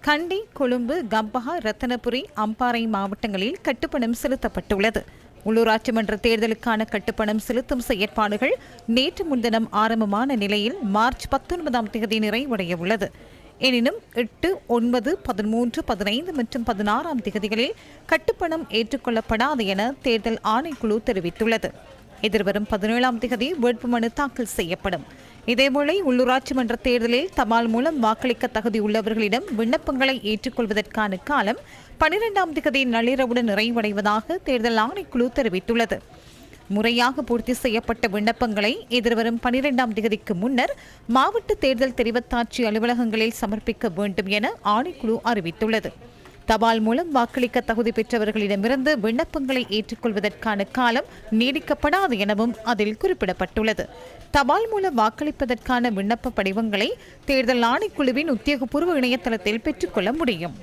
கண்டி, கொழும்பு, கம்பஹா, ரத்தனபுரி, அம்பாறை மாவட்டங்களில் கட்டுப்பணம் செலுத்தப்பட்டுள்ளது. உள்ளூராட்சி மன்ற தேர்தலுக்கான கட்டுப்பணம் செலுத்தும் செயற்பாடுகள் நேற்று முன்தினம் ஆரம்பமான நிலையில் மார்ச் 19ஆம் தேதி நிறைவடைய உள்ளது. எனினும் 8, 9, 13, 15 மற்றும் 16ஆம் தேதிகளில் கட்டுப்பணம் ஏற்றுக்கொள்ளப்படாது என தேர்தல் ஆணைக்குழு தெரிவித்துள்ளது. எதிர்வரும் 17ஆம் தேதி வேட்புமனு தாக்கல் செய்யப்படும். இதேவேளை உள்ளூராட்சி மன்ற தேர்தலில் தபால் மூலம் வாக்களிக்க தகுதியுள்ளவர்களிடம் விண்ணப்பங்களை ஏற்றுக்கொள்வதற்கான காலம் 12ஆம் தேதி நள்ளிரவுடன் நிறைவடைவதாக தேர்தல் ஆணைக்குழு தெரிவித்துள்ளது. முறையாக பூர்த்தி செய்யப்பட்ட விண்ணப்பங்களை எதிர்வரும் 12ஆம் தேதிக்கு முன்னர் மாவட்ட தேர்தல் தெரிவத்தாட்சி அலுவலகங்களில் சமர்ப்பிக்க வேண்டும் என ஆணைக்குழு அறிவித்துள்ளது. தபால் மூலம் வாக்களிக்க தகுதி பெற்றவர்களிடமிருந்து விண்ணப்பங்களை ஏற்றுக்கொள்வதற்கான காலம் நீடிக்கப்படாது எனவும் அதில் குறிப்பிடப்பட்டுள்ளது. தபால் மூலம் வாக்களிப்பதற்கான விண்ணப்ப படிவங்களை தேர்தல் ஆணைக்குழுவின் உத்தியோகபூர்வ இணையதளத்தில் பெற்றுக்கொள்ள முடியும்.